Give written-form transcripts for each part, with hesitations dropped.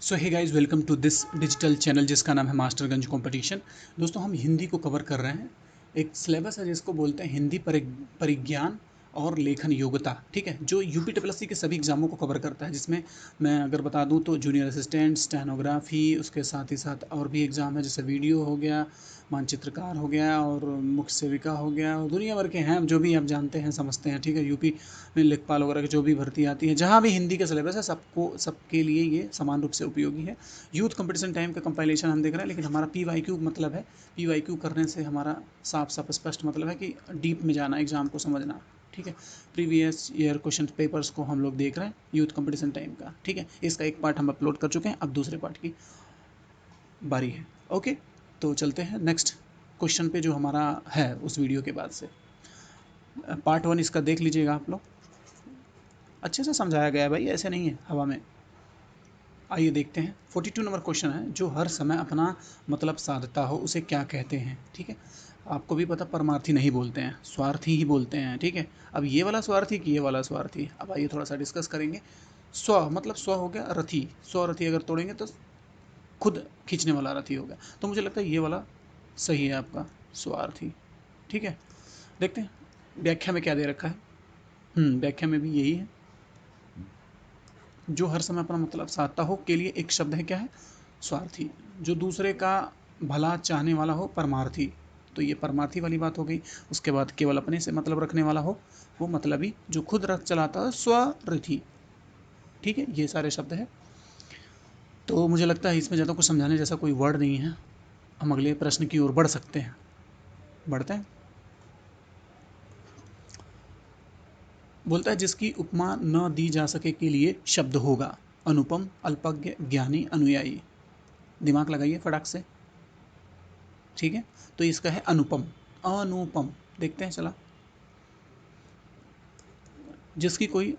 So hey guys, welcome to this digital channel जिसका नाम है मास्टरगंज कंपटीशन। दोस्तों, हम हिंदी को कवर कर रहे हैं। एक सिलेबस है जिसको बोलते हैं हिंदी परिज्ञान और लेखन योग्यता। ठीक है, जो यूपी ट्रिपल एस सी के सभी एग्जामों को कवर करता है, जिसमें मैं अगर बता दूं तो जूनियर असिस्टेंट, स्टेनोग्राफी, उसके साथ ही साथ और भी एग्ज़ाम है जैसे वीडियो हो गया, मानचित्रकार हो गया और मुख्य सेविका हो गया, और दुनिया भर के हैं जो भी आप जानते हैं समझते हैं। ठीक है, यूपी में लेखपाल वगैरह की जो भी भर्ती आती है, जहाँ भी हिंदी का सिलेबस है, सबके लिए ये समान रूप से उपयोगी है। यूथ कंपटीशन टाइम का कंपाइलेशन हम देख रहे हैं, लेकिन हमारा पी वाई क्यू मतलब है, पी वाई क्यू करने से हमारा साफ साफ स्पष्ट मतलब है कि डीप में जाना, एग्ज़ाम को समझना। ठीक है, प्रीवियस ईयर क्वेश्चन पेपर्स को हम लोग देख रहे हैं यूथ कंपटीशन टाइम का। ठीक है, इसका एक पार्ट हम अपलोड कर चुके हैं, अब दूसरे पार्ट की बारी है। ओके, तो चलते हैं नेक्स्ट क्वेश्चन पे जो हमारा है उस वीडियो के बाद से। पार्ट वन इसका देख लीजिएगा आप लोग, अच्छे से समझाया गया है भाई, ऐसे नहीं है हवा में। आइए देखते हैं। 42 नंबर क्वेश्चन है, जो हर समय अपना मतलब साधता हो उसे क्या कहते हैं। ठीक है, आपको भी पता, परमार्थी नहीं बोलते हैं, स्वार्थी ही बोलते हैं। ठीक है, अब ये वाला स्वार्थी कि ये वाला स्वार्थी, अब आइए थोड़ा सा डिस्कस करेंगे। स्व मतलब स्व हो गया रथी, स्व रथी अगर तोड़ेंगे तो खुद खींचने वाला रथी हो गया, तो मुझे लगता है ये वाला सही है आपका, स्वार्थी। ठीक है, देखते हैं व्याख्या में क्या दे रखा है। व्याख्या में भी यही है, जो हर समय अपना मतलब साधता हो के लिए एक शब्द है, क्या है, स्वार्थी। जो दूसरे का भला चाहने वाला हो, परमार्थी। तो ये परमार्थी वाली बात हो गई। उसके बाद केवल अपने से मतलब रखने वाला हो, वो मतलबी। जो खुद रथ चलाता है, स्वरथी। ठीक है, ये सारे शब्द है। तो मुझे लगता है इसमें ज़्यादा कुछ समझाने जैसा कोई वर्ड नहीं है। हम अगले प्रश्न की ओर बढ़ सकते हैं, बढ़ते हैं। बोलता है, जिसकी उपमा न दी जा सके के लिए शब्द होगा, अनुपम, अल्पज्ञ, ज्ञानी, अनुयायी। दिमाग लगाइए फटाक से। ठीक है, तो इसका है अनुपम। अनुपम, देखते हैं चला। जिसकी कोई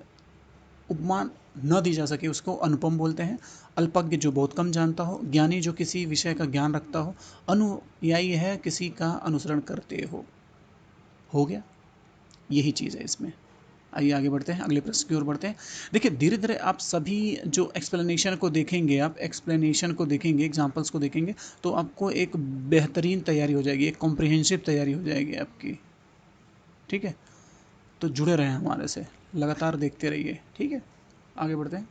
उपमा न दी जा सके उसको अनुपम बोलते हैं। अल्पज्ञ, जो बहुत कम जानता हो। ज्ञानी, जो किसी विषय का ज्ञान रखता हो। अनुयायी है, किसी का अनुसरण करते हो गया, यही चीज़ है इसमें। आइए आगे बढ़ते हैं, अगले प्रश्न की ओर बढ़ते हैं। देखिए, धीरे धीरे आप सभी जो एक्सप्लेनेशन को देखेंगे, आप एक्सप्लेनेशन को देखेंगे, एग्जाम्पल्स को देखेंगे, तो आपको एक बेहतरीन तैयारी हो जाएगी, एक कॉम्प्रिहेंसिव तैयारी हो जाएगी आपकी। ठीक है, तो जुड़े रहें हमारे से, लगातार देखते रहिए। ठीक है, आगे बढ़ते हैं।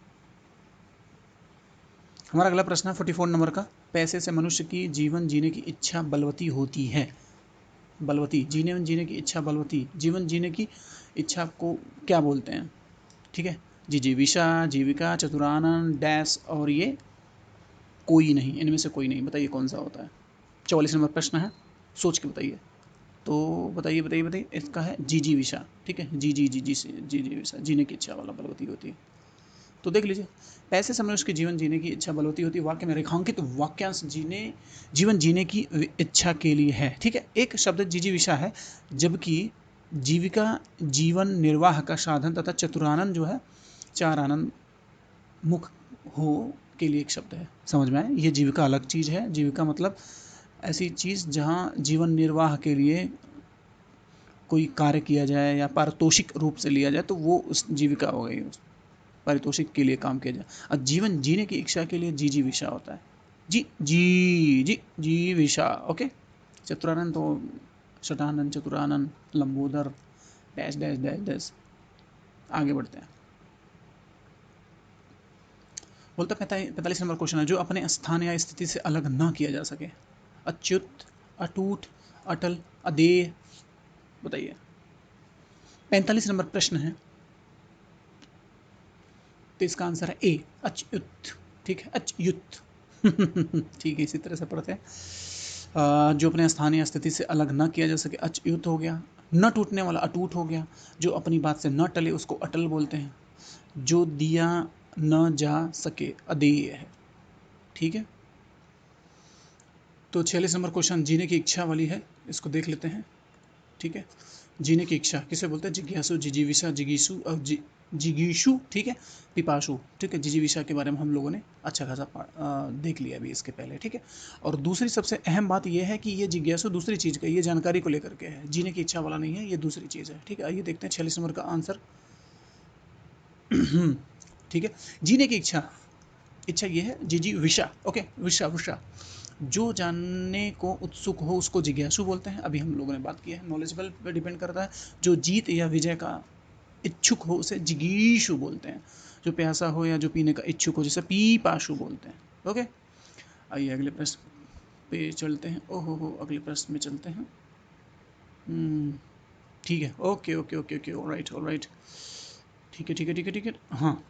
हमारा अगला प्रश्न है 44 नंबर का। पैसे से मनुष्य की जीवन जीने की इच्छा बलवती होती है। बलवती, जीवन जीने की इच्छा बलवती, जीवन जीने की इच्छा को क्या बोलते हैं। ठीक है, जिजीविषा, जीविका, चतुरानन, डैश, और ये कोई नहीं, इनमें से कोई नहीं। बताइए कौन सा होता है। 44 नंबर प्रश्न है, सोच के बताइए। तो बताइए बताइए बताइए, इसका है जिजीविषा। ठीक है, जी से जिजीविषा, जीने की इच्छा वाला बलवती होती है। तो देख लीजिए, पैसे से मनुष्य की जीवन जीने की इच्छा बलवती होती है, वाक्य में रेखांकित वाक्यांश जीवन जीने की इच्छा के लिए है। ठीक है, एक शब्द जिजीविषा है, जबकि जीविका जीवन निर्वाह का साधन, तथा चतुरानन जो है चार आनंद मुख हो के लिए एक शब्द है। समझ में आए, ये जीविका अलग चीज़ है। जीविका मतलब ऐसी चीज़ जहाँ जीवन निर्वाह के लिए कोई कार्य किया जाए या पारितोषिक रूप से लिया जाए, तो वो उस जीविका हो गई, उस पारितोषिक के लिए काम किया जाए। और जीवन जीने की इच्छा के लिए जी जी विषा होता है। जी विषा। ओके, चतुरानंद तो Shatanand, Chaturanand, Lambodar, dash dash dash dash. आगे बढ़ते हैं। बोलता 45 नंबर क्वेश्चन है, जो अपने स्थान या स्थिति से अलग ना किया जा सके। अच्युत, अटूट, अटल, अदेय। बताइए। 45 नंबर प्रश्न है, तो इसका आंसर है ए, अच्युत। ठीक है, अच्युत। ठीक है, इसी तरह से पढ़ते हैं। जो अपने स्थान या स्थिति से अलग न किया जा सके, अच्युत हो गया। न टूटने वाला अटूट हो गया। जो अपनी बात से न टले उसको अटल बोलते हैं। जो दिया न जा सके, अदेय है। ठीक है, तो 46 नंबर क्वेश्चन जीने की इच्छा वाली है, इसको देख लेते हैं। ठीक है, जीने की इच्छा किसे बोलते हैं, जिज्ञासु, जिजीविषा, जिगीषु और जिगीषु। ठीक है, पिपाशु। ठीक है, जिजीविषा के बारे में हम लोगों ने अच्छा खासा देख लिया अभी इसके पहले। ठीक है, और दूसरी सबसे अहम बात यह है कि ये जिज्ञासु दूसरी चीज़ का, ये जानकारी को लेकर के है, जीने की इच्छा वाला नहीं है, ये दूसरी चीज़ है। ठीक है, आइए देखते हैं 46 नंबर का आंसर। ठीक है, जीने की इच्छा इच्छा ये है, जी जी विशा, ओके विशा विशा। जो जानने को उत्सुक हो उसको जिज्ञासु बोलते हैं, अभी हम लोगों ने बात की है। नॉलेजेबल पे डिपेंड करता है। जो जीत या विजय का इच्छुक हो उसे जिगीषु बोलते हैं। जो प्यासा हो या जो पीने का इच्छुक हो जिसे पीपाशु बोलते हैं। ओके, आइए अगले प्रश्न पे चलते हैं। ओहो हो, अगले प्रश्न में चलते हैं। ठीक है, okay okay okay okay, alright alright, ठीक है ठीक है ठीक है ठीक है। हाँ,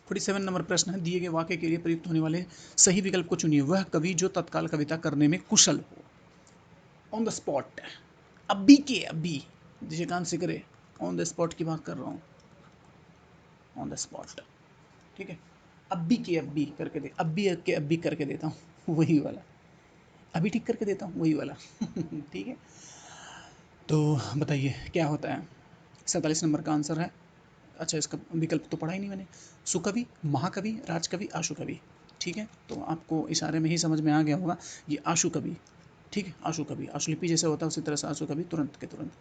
47 नंबर प्रश्न है, दिए गए वाक्य के लिए प्रयुक्त होने वाले सही विकल्प को चुनिए। वह कवि जो तत्काल कविता करने में कुशल हो। ऑन द स्पॉट, अभी के अभी, जिसे कान से करे, ऑन द स्पॉट की बात कर रहा हूँ, ऑन द स्पॉट। ठीक है, अभी के अभी करके दे, अभी के अभी करके देता हूँ वही वाला, अभी ठीक करके देता हूँ वही वाला ठीक है, तो बताइए क्या होता है। 47 नंबर का आंसर है, अच्छा इसका विकल्प तो पढ़ा ही नहीं मैंने। सुकवि, महाकवि, राजकवि, आशु कवि। ठीक है, तो आपको इशारे में ही समझ में आ गया होगा, ये आशु कवि। ठीक है, आशु कवि, आशुलिपि जैसे होता है उसी तरह से आशु कवि, तुरंत के तुरंत।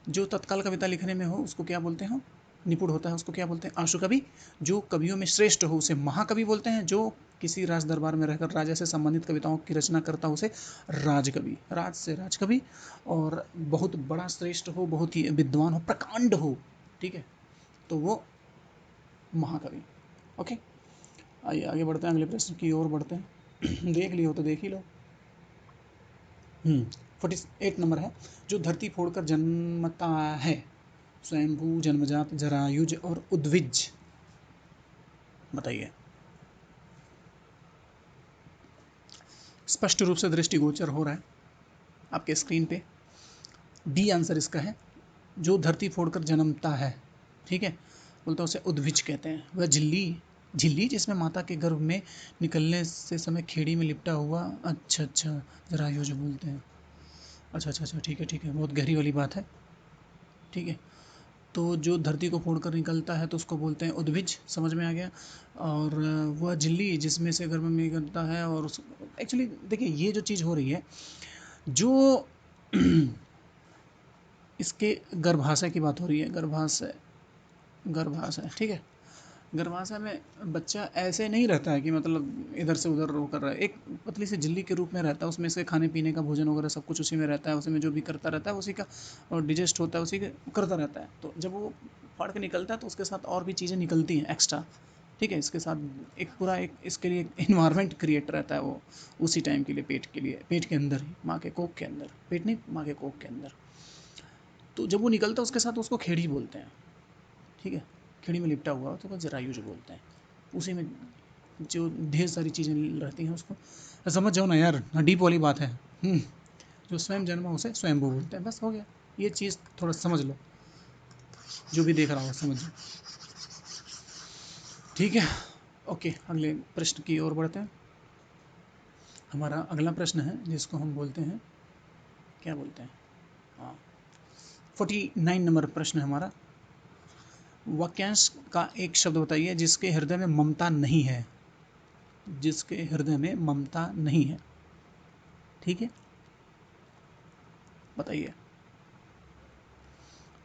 जो तत्काल कविता लिखने में हो उसको क्या बोलते हैं, निपुण होता है उसको क्या बोलते हैं, आशु कवि। जो कवियों में श्रेष्ठ हो उसे महाकवि बोलते हैं। जो किसी राज दरबार में रहकर राजा से संबंधित कविताओं की रचना करता हो उसे राजकवि, राज से राजकवि। और बहुत बड़ा श्रेष्ठ हो, बहुत ही विद्वान हो, प्रकांड हो, ठीक है, तो वो महाकवि। ओके, आइए आगे बढ़ते हैं, अगले प्रश्न की ओर बढ़ते हैं देख लियो तो देख ही लो। 48 नंबर है, जो धरती फोड़कर जन्मता है। स्वयंभू, जन्मजात, जरायुज और उद्विज। बताइए। स्पष्ट रूप से दृष्टिगोचर हो रहा है आपके स्क्रीन पे। डी आंसर इसका है, जो धरती फोड़कर जन्मता है। ठीक है, बोलते हैं उसे उद्भिज कहते हैं। वह झिल्ली, झिल्ली जिसमें माता के गर्भ में निकलने से समय खेड़ी में लिपटा हुआ, अच्छा अच्छा, जरायुज बोलते हैं। अच्छा अच्छा अच्छा, ठीक है ठीक है, बहुत गहरी वाली बात है। ठीक है, तो जो धरती को फोड़कर निकलता है तो उसको बोलते हैं उद्भिज, समझ में आ गया। और वह झिल्ली जिसमें से गर्भ में निकलता है, और उस एक्चुअली देखिए ये जो चीज़ हो रही है, जो इसके गर्भाशय की बात हो रही है, गर्भाशय, गर्भाशय, ठीक है। गर्भाशय में बच्चा ऐसे नहीं रहता है कि मतलब इधर से उधर रो कर रहा है, एक पतली सी झिल्ली के रूप में रहता है, उसमें से खाने पीने का भोजन वगैरह सब कुछ उसी में रहता है, उसी में जो भी करता रहता है उसी का, और डिजेस्ट होता है उसी के करता रहता है। तो जब वो फाड़ के निकलता है तो उसके साथ और भी चीज़ें निकलती हैं एक्स्ट्रा। ठीक है, इसके साथ एक पूरा एक इसके लिए इन्वायरमेंट क्रिएट रहता है वो उसी टाइम के लिए, पेट के लिए, पेट के अंदर ही, माँ के कोख के अंदर, पेट नहीं, माँ के कोख के अंदर। तो जब वो निकलता है उसके साथ उसको खेड़ी बोलते हैं। ठीक है, खेड़ी में लिपटा हुआ तो वो जरायु बोलते हैं। उसी में जो ढेर सारी चीज़ें रहती हैं उसको समझ जाओ ना यार, डीप वाली बात है। जो स्वयं जन्मा उसे स्वयंभू बोलते हैं, बस हो गया। ये चीज़ थोड़ा समझ लो, जो भी देख रहा हो समझ। ठीक है, ओके, अगले प्रश्न की ओर बढ़ते हैं। हमारा अगला प्रश्न है जिसको हम बोलते हैं, क्या बोलते हैं, हाँ, 49 नंबर प्रश्न है हमारा। वाक्यांश का एक शब्द बताइए जिसके हृदय में ममता नहीं है, जिसके हृदय में ममता नहीं है। ठीक है, बताइए।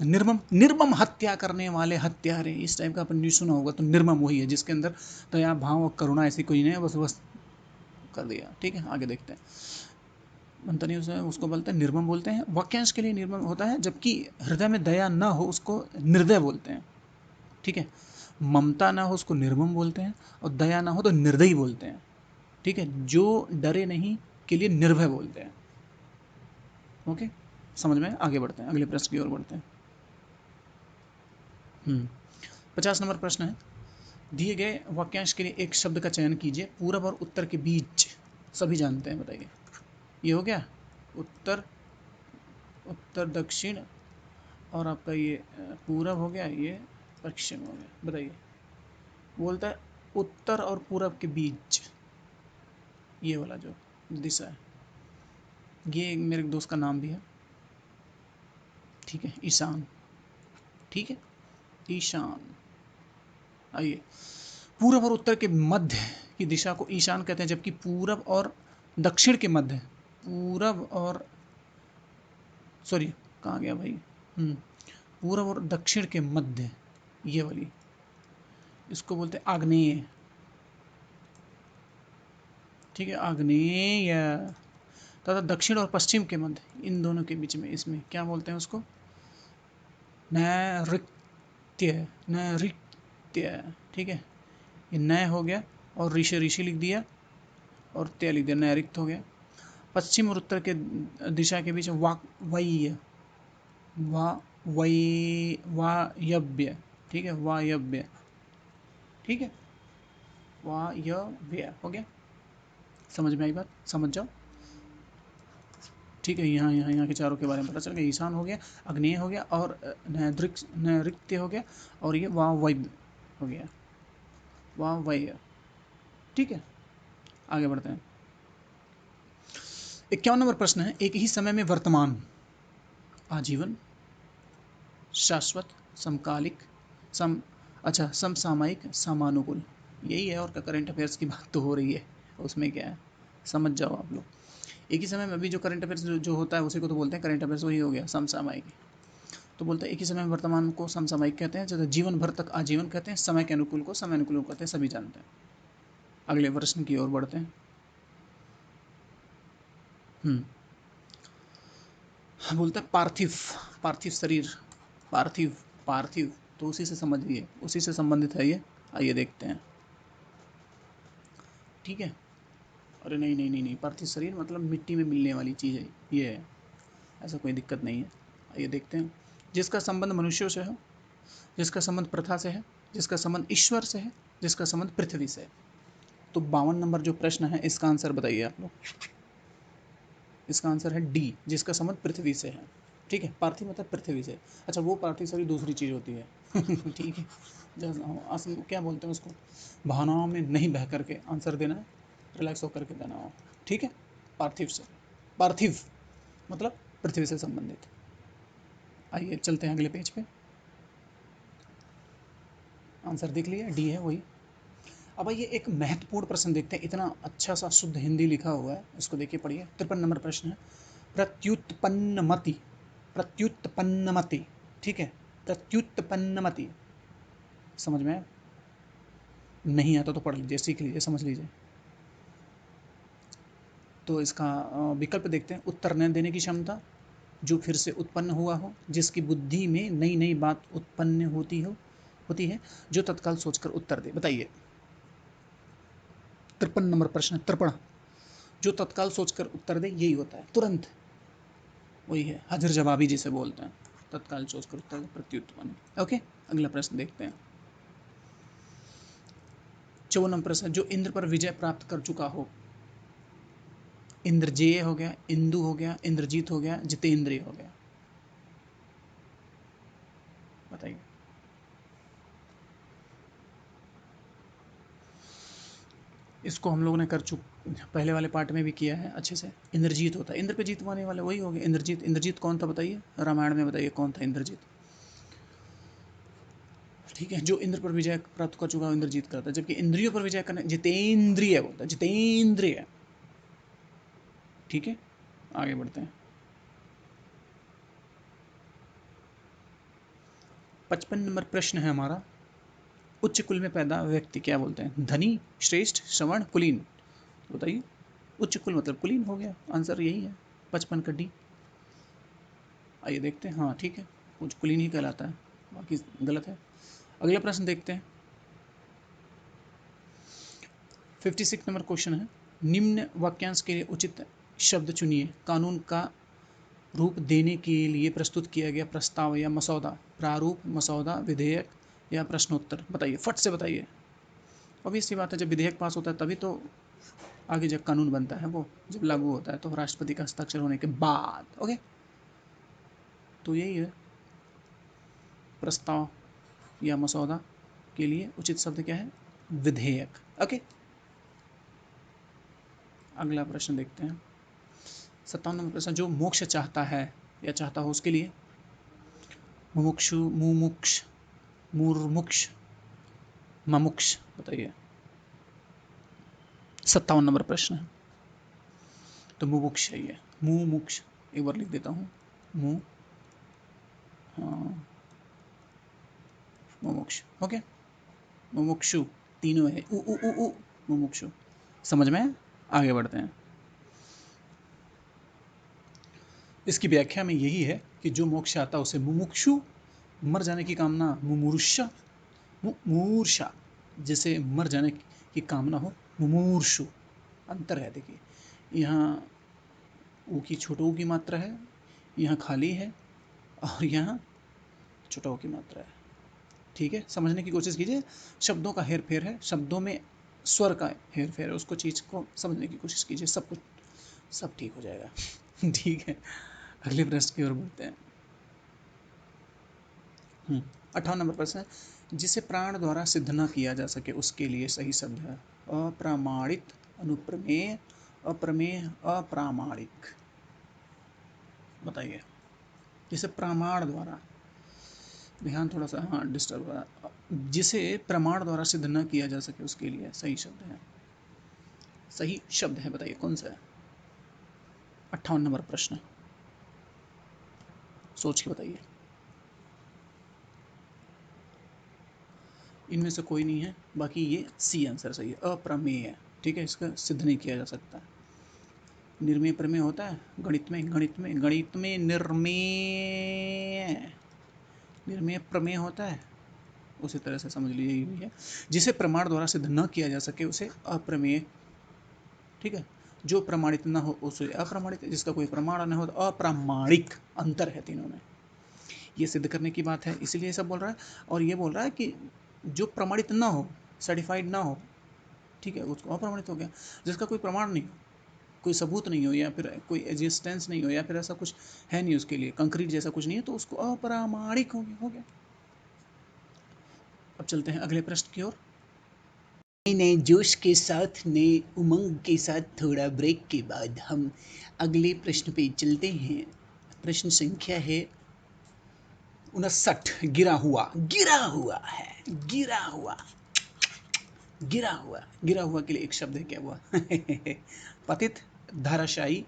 निर्मम, निर्मम हत्या करने वाले हत्यारे, इस टाइप का अपन ने सुना होगा, तो निर्मम वही है जिसके अंदर दया भाव और करुणा ऐसी कोई नहीं है, बस बस कर दिया। ठीक है, आगे देखते हैं। बनता नहीं उसे, उसको बोलते हैं निर्मम बोलते हैं। वाक्यांश के लिए निर्मम होता है, जबकि हृदय में दया न हो उसको निर्दय बोलते हैं। ठीक है, ममता ना हो उसको निर्मम बोलते हैं, और दया ना हो तो निर्दयी बोलते हैं। ठीक है, जो डरे नहीं के लिए निर्भय बोलते हैं। ओके, समझ में, आगे बढ़ते हैं, अगले प्रश्न की ओर बढ़ते हैं। 50 नंबर प्रश्न है, दिए गए वाक्यांश के लिए एक शब्द का चयन कीजिए। पूरब और उत्तर के बीच, सभी जानते हैं, बताइए। ये हो गया उत्तर, उत्तर दक्षिण, और आपका ये पूरब हो गया, ये पश्चिम हो गया। बताइए, बोलता है उत्तर और पूरब के बीच, ये वाला जो दिशा है, ये मेरे दोस्त का नाम भी है। ठीक है, ईशान। ठीक है, ईशान। आइए, पूरब और उत्तर के मध्य की दिशा को ईशान कहते हैं, जबकि पूरब और दक्षिण के मध्य, पूरब और, सॉरी, कहाँ गया भाई, पूरब और दक्षिण के मध्य, ये वाली, इसको बोलते हैं आग्नेय। ठीक है, आग्नेय तथा दक्षिण और पश्चिम के मध्य, इन दोनों के बीच में, इसमें क्या बोलते हैं उसको, नैऋत्य, नैऋत्य। ठीक है, ये नय हो गया और ऋषि ऋषि लिख दिया और त्य लिख दिया, नैऋत्य हो गया। पश्चिम और उत्तर के दिशा के बीच वायव्य, वायव्य। ठीक है, वायव्य। ठीक है, वायव्य हो गया। समझ में आई बात, समझ जाओ। ठीक है, यहाँ के चारों के बारे में पता चल गया। ईशान हो गया, आग्नेय हो गया और नैऋत्य हो गया और ये वायव्य हो गया, वायव्य। ठीक है, आगे बढ़ते हैं। 51 नंबर प्रश्न है, एक ही समय में वर्तमान, आजीवन, शाश्वत, समकालिक, समसामयिक, समानुकूल, यही है। और करंट अफेयर्स की बात तो हो रही है, उसमें क्या है, समझ जाओ आप लोग। एक ही समय में अभी जो करंट अफेयर्स जो होता है उसी को तो बोलते हैं करंट अफेयर्स, वही हो गया समसामयिक। तो बोलते हैं एक ही समय में वर्तमान को समसामयिक कहते हैं, जैसे जीवन भर तक आजीवन कहते हैं, समय के अनुकूल को समय अनुकूल कहते हैं, सभी जानते हैं। अगले प्रश्न की ओर बढ़ते हैं। बोलते हैं पार्थिव, पार्थिव शरीर, पार्थिव, पार्थिव, तो उसी से समझिए, उसी से संबंधित है ये। आइए देखते हैं। ठीक है, अरे नहीं नहीं नहीं नहीं, पार्थिव शरीर मतलब मिट्टी में मिलने वाली चीज़ है, ये है, ऐसा कोई दिक्कत नहीं है। आइए देखते हैं। जिसका संबंध मनुष्यों से हो, जिसका संबंध प्रथा से है, जिसका संबंध ईश्वर से है, जिसका संबंध पृथ्वी से है। तो 52 नंबर जो प्रश्न है, इसका आंसर बताइए आप लोग। इसका आंसर है डी, जिसका संबंध पृथ्वी से है। ठीक है, पार्थिव मतलब पृथ्वी से। अच्छा, वो पार्थिव शरीर दूसरी चीज़ होती है। ठीक है, जैसे क्या बोलते हैं उसको, भावनाओं में नहीं बह करके आंसर देना है, रिलैक्स होकर के देना हो। ठीक है, पार्थिव से, पार्थिव मतलब पृथ्वी से संबंधित। आइए चलते हैं अगले पेज पे। आंसर देख लिया, डी है वही। अब आइए एक महत्वपूर्ण प्रश्न देखते हैं, इतना अच्छा सा शुद्ध हिंदी लिखा हुआ है, इसको देखिए पढ़िए। 53 नंबर प्रश्न है, प्रत्युत्पन्नमति, प्रत्युत्पन्नमति। ठीक है, प्रत्युत्पन्नमति, समझ में आया? नहीं आता तो पढ़ लीजिए, सीख लीजिए, समझ लीजिए। तो इसका विकल्प देखते हैं। उत्तर न देने की क्षमता, जो फिर से उत्पन्न हुआ हो, जिसकी बुद्धि में नई नई बात उत्पन्न होती है, जो तत्काल सोचकर उत्तर दे। बताइए। 53 नंबर प्रश्न, तर्पण, जो तत्काल सोचकर उत्तर दे, यही होता है, तुरंत, वही है, हाजिर जवाबी जिसे बोलते हैं, तत्काल सोचकर उत्तर दे, प्रत्युत्पन्न। ओके, अगला प्रश्न देखते हैं। 54 नंबर प्रश्न, जो इंद्र पर विजय प्राप्त कर चुका हो। इंद्रजेय हो गया, इंदु हो गया, इंद्रजीत हो गया, जितेंद्रिय हो गया। बताइए। इसको हम लोगों ने पहले वाले पार्ट में भी किया है अच्छे से। इंद्रजीत होता है, इंद्र पे जीत पाने वाले वही हो गए, इंद्रजीत। इंद्रजीत कौन था बताइए, रामायण में बताइए कौन था इंद्रजीत। ठीक है, जो इंद्र पर विजय प्राप्त कर चुका है इंद्रजीत करता है, जबकि इंद्रियों पर विजय करने जितेंद्रिय बोलता है, जितेंद्रिय। ठीक है, आगे बढ़ते हैं। 55 नंबर प्रश्न है हमारा, उच्च कुल में पैदा व्यक्ति क्या बोलते हैं, धनी, श्रेष्ठ, श्रवण, कुलीन। बताइए। उच्च कुल मतलब कुलीन हो गया, आंसर यही है, 55 का डी। आइए देखते हैं। हाँ ठीक है, कुछ कुलीन ही कहलाता है, बाकी गलत है। अगला प्रश्न देखते हैं। 56 नंबर क्वेश्चन है, निम्न वाक्यांश के लिए उचित शब्द चुनिए। कानून का रूप देने के लिए प्रस्तुत किया गया प्रस्ताव या मसौदा, प्रारूप, मसौदा, विधेयक या प्रश्नोत्तर। बताइए, फट से बताइए। ऑब्वियस सी बात है, जब विधेयक पास होता है तभी तो आगे जब कानून बनता है, वो जब लागू होता है तो राष्ट्रपति का हस्ताक्षर होने के बाद। ओके, तो यही है, प्रस्ताव या मसौदा के लिए उचित शब्द क्या है, विधेयक। ओके, अगला प्रश्न देखते हैं। 57 नंबर प्रश्न, जो मोक्ष चाहता है या चाहता हो उसके लिए, मुमुक्षु, मुमुक्ष, मुर्मुक्ष, ममुक्ष। बताइए। 57 नंबर प्रश्न है, तो मुमुक्ष है ये, मुमुक्ष। एक बार लिख देता हूँ, मु, हाँ, मुमुक्ष। ओके, मुमुक्षु तीनों है, उ उ उ उ, मुमुक्षु। समझ में आगे बढ़ते हैं। इसकी व्याख्या में यही है कि जो मोक्ष आता उसे मुमुक्षु, मर जाने की कामना मुमूर्षा, मूर्छा, जिसे मर जाने की कामना हो मुमूर्षु। अंतर है देखिए, यहाँ ऊ की छोटा ऊ की मात्रा है, यहाँ खाली है, और यहाँ छोटा ऊ की मात्रा है। ठीक है, समझने की कोशिश कीजिए। शब्दों का हेर फेर है, शब्दों में स्वर का हेर फेर है, उसको चीज़ को समझने की कोशिश कीजिए, सब कुछ सब ठीक हो जाएगा। ठीक है, अगले प्रश्न की ओर बढ़ते हैं। 58 नंबर प्रश्न है, जिसे प्राण द्वारा सिद्ध न किया जा सके उसके लिए सही शब्द है अप्रामाणिक, अनुप्रमेय, अप्रमेय, अप्रामाणिक। बताइए, जिसे प्रमाण द्वारा, ध्यान थोड़ा सा हाँ डिस्टर्ब हो रहा, जिसे प्रमाण द्वारा सिद्ध न किया जा सके उसके लिए सही शब्द है, सही शब्द है, बताइए कौन सा है। 58 नंबर प्रश्न, सोच के बताइए। इनमें से कोई नहीं है, बाकी ये सी आंसर सही है, अप्रमेय। ठीक है, इसका सिद्ध नहीं किया जा सकता। निर्मेय प्रमेय होता है गणित में निर्मेय, निर्मेय प्रमेय होता है, उसी तरह से समझ लीजिए ये भी है। जिसे प्रमाण द्वारा सिद्ध न किया जा सके उसे अप्रमेय। ठीक है, जो प्रमाणित न हो उसे अप्रमाणित, जिसका कोई प्रमाण न हो तो अप्रामाणिक। अंतर है तीनों में, ये सिद्ध करने की बात है, इसीलिए सब बोल रहा है। और ये बोल रहा है कि जो प्रमाणित ना हो, सर्टिफाइड ना हो, ठीक है, उसको अप्रमाणित हो गया। जिसका कोई प्रमाण नहीं हो, कोई सबूत नहीं हो, या फिर कोई एग्जिस्टेंस नहीं हो, या फिर ऐसा कुछ है नहीं उसके लिए, कंक्रीट जैसा कुछ नहीं है, तो उसको अप्रामाणिक हो गया। अब चलते हैं अगले प्रश्न की ओर। नए जोश के साथ, नए उमंग के साथ, थोड़ा ब्रेक के बाद हम अगले प्रश्न पे चलते हैं। प्रश्न संख्या है 59। गिरा हुआ है, गिरा हुआ के लिए एक शब्द है, क्या हुआ? पतित, धाराशायी,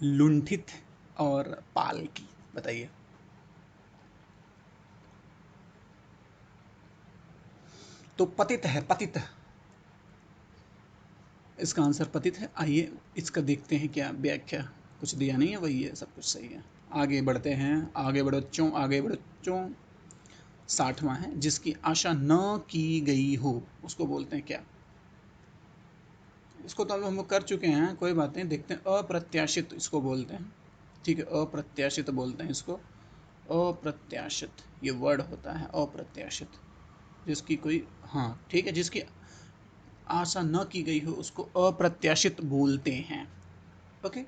लुंठित और पालकी। बताइए। तो पतित है, पतित, इसका आंसर पतित है। आइए इसका देखते हैं क्या व्याख्या, कुछ दिया नहीं है, वही है, सब कुछ सही है। आगे बढ़ते हैं, आगे बढ़ो बच्चों, आगे बढ़ो बच्चों। 60वां है, जिसकी आशा न की गई हो उसको बोलते हैं क्या? इसको तो हम कर चुके हैं, कोई बात नहीं, देखते हैं। अप्रत्याशित इसको बोलते हैं। ठीक है, अप्रत्याशित बोलते हैं इसको, अप्रत्याशित ये वर्ड होता है, अप्रत्याशित। जिसकी कोई, हाँ ठीक है, जिसकी आशा न की गई हो उसको अप्रत्याशित बोलते हैं। ओके,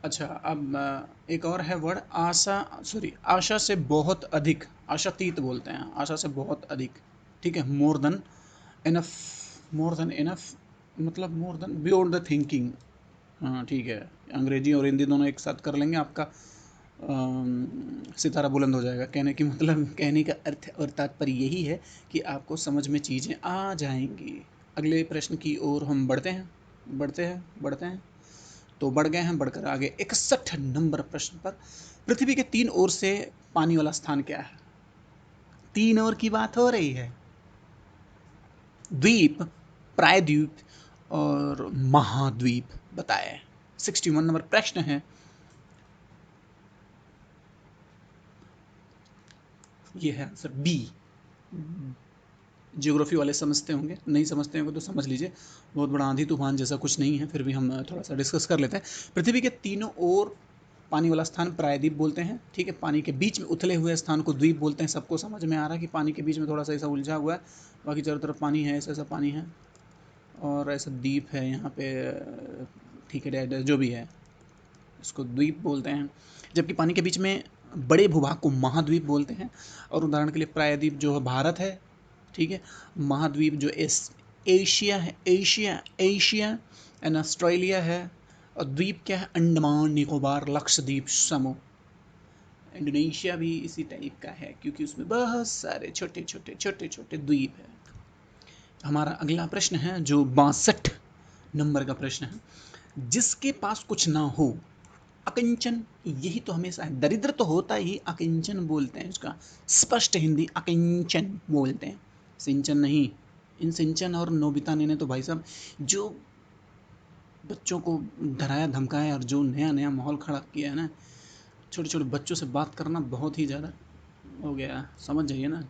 अच्छा, अब एक और है वर्ड, आशा से बहुत अधिक, आशातीत बोलते हैं, आशा से बहुत अधिक। ठीक है, more than enough, more than enough मतलब more than beyond the thinking. हाँ ठीक है, अंग्रेजी और हिंदी दोनों एक साथ कर लेंगे, आपका सितारा बुलंद हो जाएगा। कहने की मतलब, कहने का अर्थ और तात्पर्य यही है कि आपको समझ में चीज़ें आ जाएंगी। अगले प्रश्न की ओर हम बढ़ते हैं। तो बढ़ गए हैं, बढ़कर आगे 61 नंबर प्रश्न पर। पृथ्वी के 3 ओर से पानी वाला स्थान क्या है? 3 ओर की बात हो रही है, द्वीप, प्रायद्वीप और महाद्वीप। बताए। 61 नंबर प्रश्न है, ये है आंसर बी। जियोग्राफी वाले समझते होंगे, नहीं समझते होंगे तो समझ लीजिए, बहुत बड़ा आंधी तूफान जैसा कुछ नहीं है, फिर भी हम थोड़ा सा डिस्कस कर लेते हैं। पृथ्वी के तीनों ओर पानी वाला स्थान प्रायद्वीप बोलते हैं। ठीक है, पानी के बीच में उथले हुए स्थान को द्वीप बोलते हैं। सबको समझ में आ रहा है कि पानी के बीच में थोड़ा सा ऐसा उलझा हुआ है, बाकी चारों तरफ पानी है, ऐसा ऐसा पानी है, और ऐसा द्वीप है यहाँ पे। ठीक है, जो भी है, इसको द्वीप बोलते हैं। जबकि पानी के बीच में बड़े भूभाग को महाद्वीप बोलते हैं। और उदाहरण के लिए प्रायद्वीप जो है भारत है, ठीक है, महाद्वीप जो एशिया है, एशिया एंड ऑस्ट्रेलिया है, और द्वीप क्या है? अंडमान निकोबार लक्षद्वीप समूह। इंडोनेशिया भी इसी टाइप का है, क्योंकि उसमें बहुत सारे छोटे छोटे द्वीप है। हमारा अगला प्रश्न है जो 62 नंबर का प्रश्न है, जिसके पास कुछ ना हो, अकिंचन, यही तो हमेशा है, दरिद्र तो होता ही, अकिंचन बोलते हैं इसका, स्पष्ट हिंदी अकिंचन बोलते हैं, सिंचन नहीं। इन सिंचन और नोबिता ने तो भाई साहब जो बच्चों को डराया धमकाया और जो नया नया माहौल खड़ा किया है ना, छोटे छोटे बच्चों से बात करना बहुत ही ज़्यादा हो गया, समझ जाइए ना।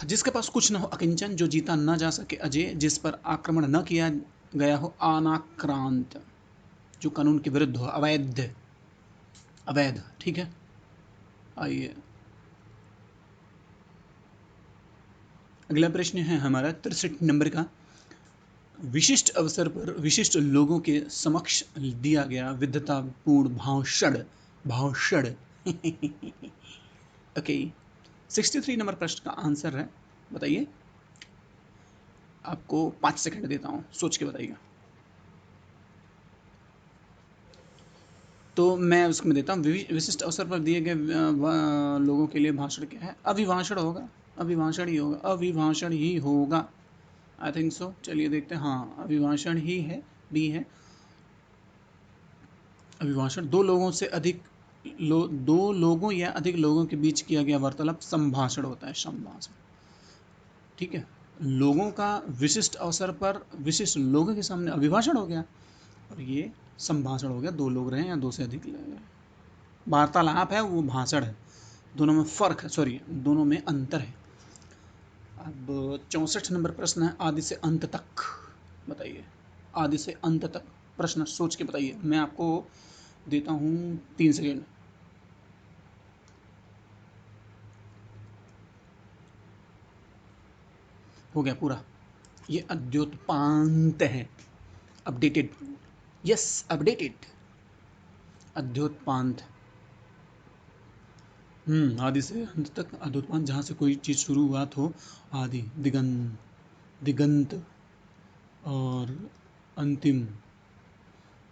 जिसके पास कुछ न हो अकिंचन, जो जीता न जा सके अजय, जिस पर आक्रमण न किया गया हो अनाक्रांत, जो कानून के विरुद्ध हो अवैध, अवैध, ठीक है। आइए अगला प्रश्न है हमारा 63 नंबर का। विशिष्ट अवसर पर विशिष्ट लोगों के समक्ष दिया गया विद्वतापूर्ण भाषण, भाषण ओके। 63 नंबर प्रश्न का आंसर है, बताइए। आपको 5 सेकंड देता हूँ, सोच के बताइएगा। तो मैं उसमें देता हूँ विशिष्ट अवसर पर दिए गए लोगों के लिए भाषण क्या है? अभिभाषण होगा, अभिभाषण ही होगा, अभिभाषण ही होगा, आई थिंक सो। चलिए देखते हैं, हाँ अभिभाषण ही है, बी है। अभिभाषण दो लोगों या अधिक लोगों के बीच किया गया वार्तालाप संभाषण होता है, संभाषण, ठीक है। लोगों का विशिष्ट अवसर पर विशिष्ट लोगों के सामने अभिभाषण हो गया, और ये संभाषण हो गया, दो लोग रहे या दो से अधिक लोग रहे। वार्तालाप है वो भाषण है, दोनों में फर्क है, सॉरी दोनों में अंतर है। अब 64 नंबर प्रश्न है, आदि से अंत तक, बताइए। आदि से अंत तक प्रश्न सोच के बताइए। मैं आपको देता हूँ 3 सेकेंड। हो गया पूरा। ये अद्योतपांत है, अपडेटेड, यस अपडेटेड, अद्योतपांत। आदि से अंत तक अद्योतपांत, जहाँ से कोई चीज़ शुरुआत हो, आदि दिगंत, दिगंत और अंतिम,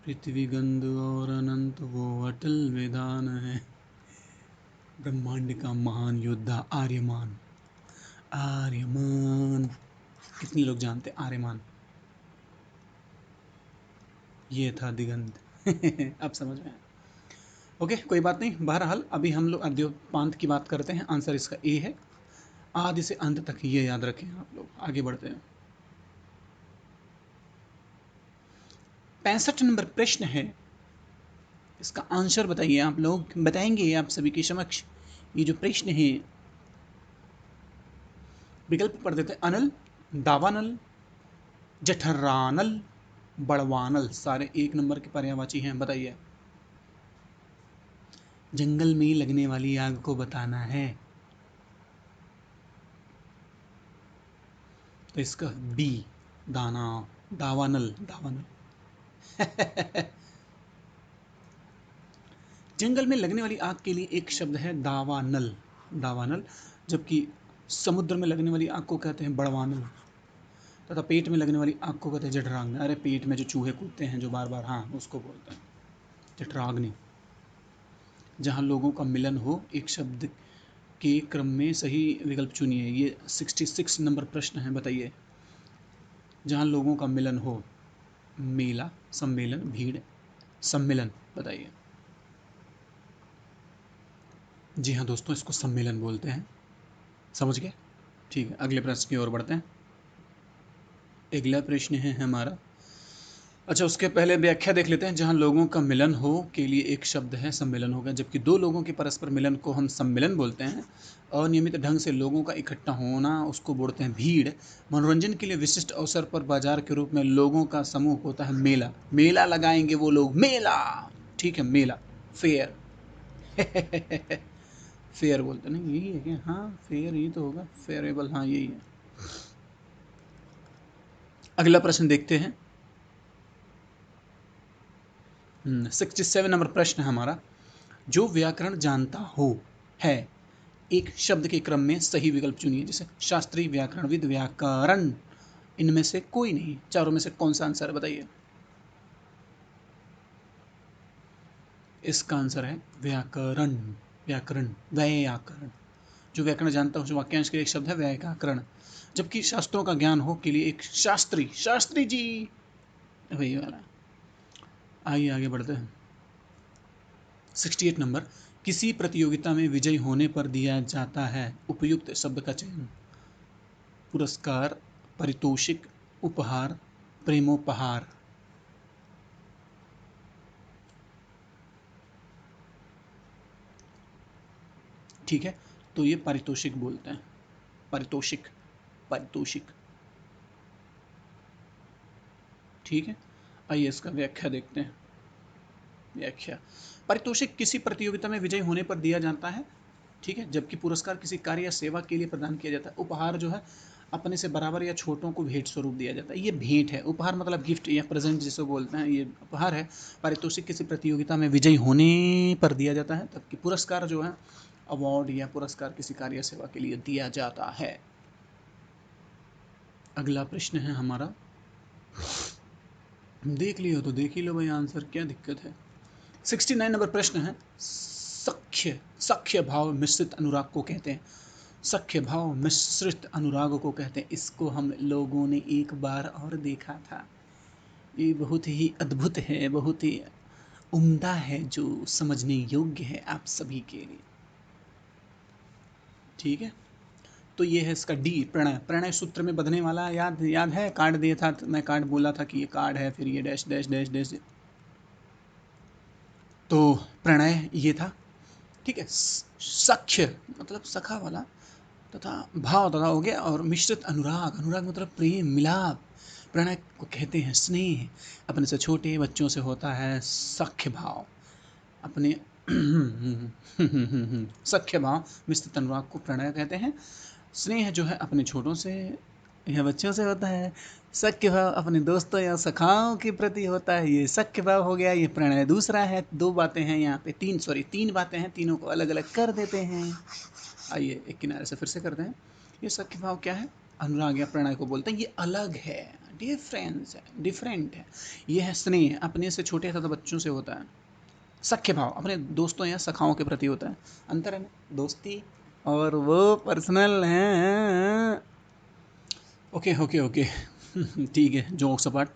पृथ्वी गंध और अनंत वो अटल वेदान है। ब्रह्मांड का महान योद्धा आर्यमान, आर्यमान, कितने लोग जानते आर्यमान? ये था दिगंत अब समझ में आया। ओके कोई बात नहीं, बहरहाल अभी हम लोग अद्योपांत की बात करते हैं। आंसर इसका ए है, आदि से अंत तक, ये याद रखें आप लोग। आगे बढ़ते हैं। 65 नंबर प्रश्न है, इसका आंसर बताइए। आप लोग बताएंगे आप सभी के समक्ष ये जो प्रश्न है। विकल्प पढ़ देते हैं। अनल, दावानल, जठरानल, बड़वानल, सारे 1 नंबर के पर्यायवाची हैं, बताइए। जंगल में लगने वाली आग को बताना है, तो इसका बी, दाना, दावानल, दावानल जंगल में लगने वाली आग के लिए एक शब्द है दावानल, दावानल, जबकि समुद्र में लगने वाली आग को कहते हैं बड़वानल, तथा पेट में लगने वाली आग को कहते हैं जठराग्नि। अरे पेट में जो चूहे कूदते हैं जो बार बार, हाँ उसको बोलते हैं जठराग्नि। जहाँ लोगों का मिलन हो, एक शब्द के क्रम में सही विकल्प चुनिए। ये 66 नंबर प्रश्न है, बताइए। जहाँ लोगों का मिलन हो, मेला, सम्मेलन, भीड़, सम्मेलन, बताइए। जी हाँ दोस्तों, इसको सम्मेलन बोलते हैं, समझ गए? ठीक है, अगले प्रश्न की ओर बढ़ते हैं। अगला प्रश्न है हमारा, अच्छा उसके पहले व्याख्या देख लेते हैं। जहाँ लोगों का मिलन हो के लिए एक शब्द है सम्मेलन होगा, जबकि दो लोगों के परस्पर मिलन को हम सम्मेलन बोलते हैं। अनियमित ढंग से लोगों का इकट्ठा होना उसको बोलते हैं भीड़। मनोरंजन के लिए विशिष्ट अवसर पर बाजार के रूप में लोगों का समूह होता है मेला। मेला लगाएंगे वो लोग, मेला, ठीक है, मेला, फेयर फेयर बोलते नहीं, यही है क्या? हाँ फेयर ही तो होगा, फेयरेबल, हाँ यही है। अगला प्रश्न देखते हैं। 67 नंबर प्रश्न है हमारा, जो व्याकरण जानता हो है, एक शब्द के क्रम में सही विकल्प चुनिए। जैसे शास्त्रीय, व्याकरणविद, व्याकरण, इनमें से कोई नहीं, चारों में से कौन सा आंसर है, बताइए। इसका आंसर है व्याकरण, व्याकरण, व्याकरण। जो व्याकरण जानता हो, जो वाक्यांश के लिए एक शब्द है व्याकरण, जबकि शास्त्रों का ज्ञान हो के लिए एक शास्त्री, शास्त्री जी, वही वाला। आइए आगे बढ़ते हैं। 68 नंबर, किसी प्रतियोगिता में विजयी होने पर दिया जाता है उपयुक्त शब्द का चयन। पुरस्कार, पारितोषिक, उपहार, प्रेमोपहार। ठीक है, तो ये पारितोषिक बोलते हैं, पारितोषिक, पारितोषिक। ठीक है, आइए इसका व्याख्या देखते हैं। व्याख्या, पारितोषिक किसी प्रतियोगिता में विजयी होने पर दिया जाता है, ठीक है, जबकि पुरस्कार किसी कार्य या सेवा के लिए प्रदान किया जाता है। उपहार जो है अपने से बराबर या छोटों को भेंट स्वरूप दिया जाता है। ये भेंट है, उपहार मतलब गिफ्ट या प्रेजेंट जिसे बोलते हैं, ये उपहार है। पारितोषिक किसी प्रतियोगिता में विजयी होने पर दिया जाता है, जबकि पुरस्कार जो है अवार्ड या पुरस्कार किसी कार्य या सेवा के लिए दिया जाता है। अगला प्रश्न है हमारा, देख लियो तो देख ही लो भाई आंसर, क्या दिक्कत है। 69 नंबर प्रश्न है, सख्य, सख्य भाव मिश्रित अनुराग को कहते हैं। सख्य भाव मिश्रित अनुराग को कहते हैं। इसको हम लोगों ने एक बार और देखा था। ये बहुत ही अद्भुत है, बहुत ही उम्दा है, जो समझने योग्य है आप सभी के लिए। ठीक है, तो ये है इसका डी, प्रणय। प्रणय सूत्र में बंधने वाला, याद याद है, कार्ड दिया था, मैं कार्ड बोला था कि ये कार्ड है, फिर ये डैश डैश डैश डैश, तो प्रणय ये था। ठीक है, सख्य मतलब सखा वाला, तथा भाव तथा हो गया, और मिश्रित अनुराग, अनुराग मतलब प्रेम, मिलाप। प्रणय को कहते हैं स्नेह, अपने से छोटे बच्चों से होता है सख्य भाव, अपने सख्य भाव मिश्रित अनुराग को प्रणय कहते हैं। स्नेह जो है अपने छोटों से या बच्चों से होता है। सख्य भाव अपने दोस्तों या सखाओं के प्रति होता है, ये सख्य भाव हो गया, ये प्रणय दूसरा है। दो बातें हैं यहाँ पे, तीन बातें हैं, तीनों को अलग अलग कर देते हैं। आइए एक किनारे से फिर से करते हैं। ये सख्य भाव क्या है, अनुराग या प्रणय को बोलते हैं, ये अलग है, डिफरेंस है, डिफरेंट है। ये है स्नेह, अपने से छोटे तथा बच्चों से होता है। सख्य भाव अपने दोस्तों या सखाओं के प्रति होता है। अंतर है ना दोस्ती और वो पर्सनल है। ओके ओके ओके ठीक है, जोक सपाट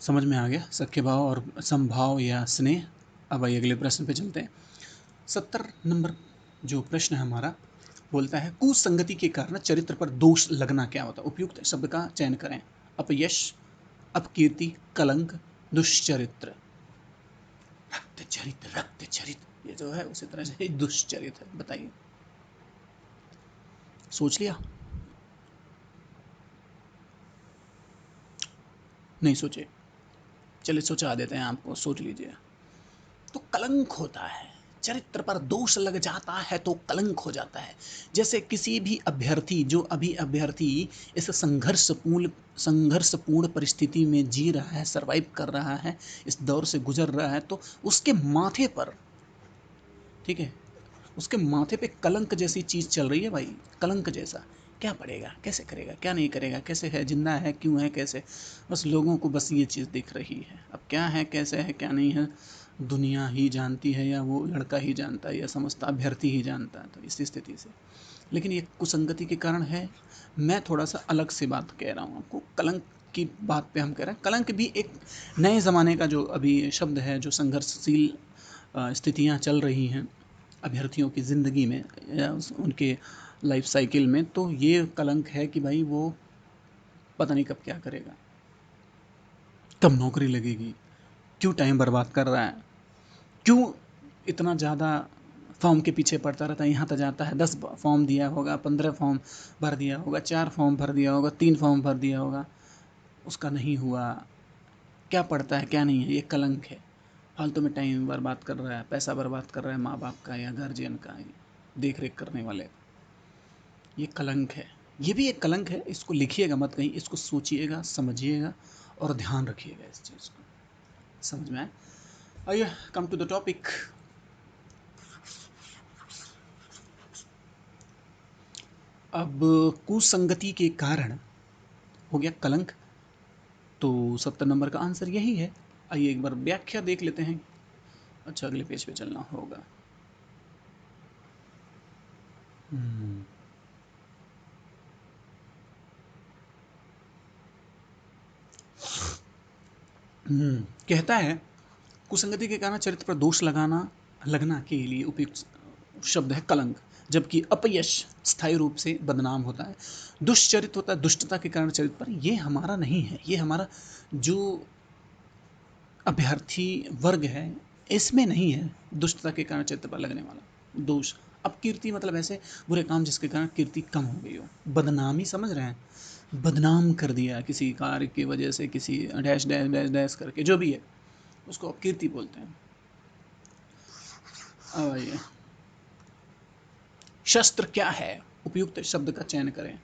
समझ में आ गया, सख्य भाव और समभाव या स्नेह। अब आइए अगले प्रश्न पे चलते हैं। 70 नंबर जो प्रश्न है हमारा, बोलता है कुसंगति के कारण चरित्र पर दोष लगना क्या होता है। उपयुक्त शब्द का चयन करें। अपयश, अपकीर्ति, कलंक, दुष्चरित्र। रक्त चरित्र ये जो है उसी तरह से दुष्चरित्र है। बताइए, सोच लिया? नहीं सोचे? चलिए सोचा देते हैं आपको, सोच लीजिए। तो कलंक होता है, चरित्र पर दोष लग जाता है तो कलंक हो जाता है। जैसे किसी भी अभ्यर्थी, जो अभी अभ्यर्थी इस संघर्षपूर्ण परिस्थिति में जी रहा है, सरवाइव कर रहा है, इस दौर से गुजर रहा है, तो उसके माथे पर, ठीक है, उसके माथे पे कलंक जैसी चीज़ चल रही है भाई, कलंक जैसा। क्या पड़ेगा, कैसे करेगा, क्या नहीं करेगा, कैसे है, जिंदा है, क्यों है, कैसे। बस लोगों को बस ये चीज़ दिख रही है। अब क्या है, कैसे है, क्या नहीं है, दुनिया ही जानती है, या वो लड़का ही जानता है, या समझता अभ्यर्थी ही जानता है। तो इस स्थिति से, लेकिन ये कुसंगति के कारण है। मैं थोड़ा सा अलग से बात कह रहा हूँ आपको। कलंक की बात पे हम कह रहे हैं, कलंक भी एक नए ज़माने का जो अभी शब्द है, जो संघर्षशील स्थितियाँ चल रही हैं अभ्यर्थियों की ज़िंदगी में या उनके लाइफ साइकिल में, तो ये कलंक है कि भाई वो पता नहीं कब क्या करेगा, कब नौकरी लगेगी, क्यों टाइम बर्बाद कर रहा है, क्यों इतना ज़्यादा फॉर्म के पीछे पड़ता रहता है। यहाँ तक जाता है 10 फॉर्म दिया होगा, 15 फॉर्म भर दिया होगा, 4 फॉर्म भर दिया होगा, 3 फॉर्म भर दिया होगा, उसका नहीं हुआ। क्या पड़ता है, क्या नहीं है, ये कलंक है। फालतू में टाइम बर्बाद कर रहा है, पैसा बर्बाद कर रहा है माँ बाप का या गार्जियन का, देख रेख करने वाले। ये कलंक है, ये भी एक कलंक है। इसको लिखिएगा मत कहीं, इसको सोचिएगा, समझिएगा और ध्यान रखिएगा इस चीज़ को। समझ में आए? आइए कम टू द टॉपिक। अब कुसंगति के कारण हो गया कलंक, तो 70 नंबर का आंसर यही है। आइए एक बार व्याख्या देख लेते हैं। अच्छा, अगले पेज पे चलना होगा। कहता है कुसंगति के कारण चरित्र पर दोष लगना के लिए उपयुक्त शब्द है कलंक। जबकि अपयश स्थायी रूप से बदनाम होता है। दुष्चरित होता है दुष्टता के कारण चरित्र पर, ये हमारा नहीं है, ये हमारा जो अभ्यर्थी वर्ग है इसमें नहीं है दुष्टता के कारण चरित्र पर लगने वाला दोष। अपकीर्ति मतलब ऐसे बुरे काम जिसके कारण कीर्ति कम हो गई हो। बदनामी समझ रहे हैं, बदनाम कर दिया किसी कार्य की वजह से, किसी डैश डैश डैश डैश करके, जो भी है उसको अपकीर्ति बोलते हैं। अब आइए, शस्त्र क्या है, उपयुक्त शब्द का चयन करें।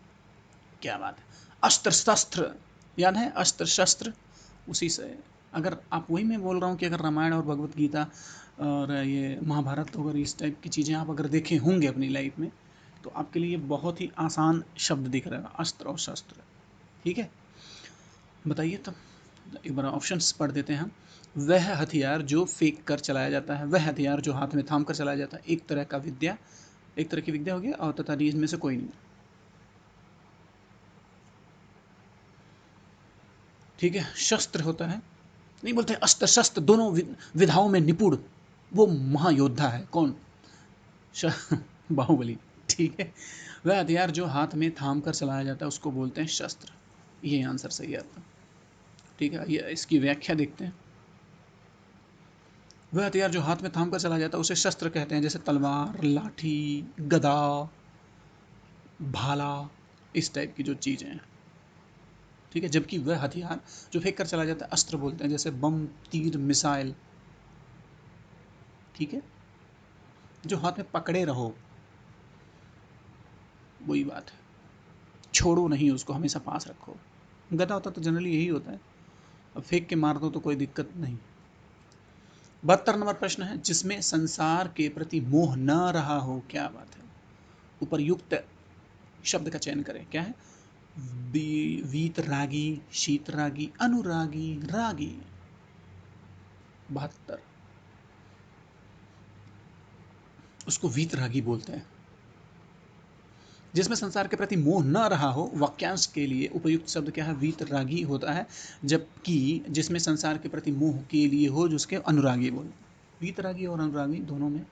क्या बात है, अस्त्र शस्त्र, याद है अस्त्र शस्त्र, उसी से। अगर आप, वही मैं बोल रहा हूँ कि अगर रामायण और भगवत गीता और ये महाभारत अगर इस टाइप की चीज़ें आप अगर देखे होंगे अपनी लाइफ में, तो आपके लिए बहुत ही आसान शब्द दिख रहा है, अस्त्र और शस्त्र। ठीक है, बताइए तब, एक बार ऑप्शंस पढ़ देते हैं हम। वह हथियार जो फेंक कर चलाया जाता है, वह हथियार जो हाथ में थाम कर चलाया जाता है, एक तरह का विद्या, एक तरह की विद्या हो गया, और तथा इनमें से कोई नहीं। ठीक है, शस्त्र होता है, नहीं बोलते अस्त्र शस्त्र दोनों विधाओं में निपुण, वो महायोद्धा है कौन, बाहुबली। ठीक है, वह हथियार जो हाथ में थाम कर चलाया जाता है उसको बोलते हैं शस्त्र, ये आंसर सही है आपका। ठीक है, ये इसकी व्याख्या देखते हैं। वह हथियार जो हाथ में थाम कर चलाया जाता है उसे शस्त्र कहते हैं, जैसे तलवार, लाठी, गदा, भाला, इस टाइप की जो चीज़ें हैं। ठीक है, जबकि वह हथियार जो फेंक कर चला जाता है अस्त्र बोलते हैं, जैसे बम, तीर, मिसाइल। ठीक है, जो हाथ में पकड़े रहो, वही बात है, छोड़ो नहीं उसको, हमेशा पास रखो। गदा होता तो जनरली यही होता है, अब फेंक के मार दो तो कोई दिक्कत नहीं। 72 नंबर प्रश्न है, जिसमें संसार के प्रति मोह न रहा हो, क्या बात है, उपरयुक्त शब्द का चयन करें। क्या है, वीतरागी, शीतरागी, अनुरागी, रागी। 72, उसको वीतरागी बोलते हैं। जिसमें संसार के प्रति मोह न रहा हो, वाक्यांश के लिए उपयुक्त शब्द क्या है, वीतरागी होता है। जबकि जिसमें संसार के प्रति मोह के लिए हो, जिसके अनुरागी बोलते हैं। वीतरागी और अनुरागी दोनों में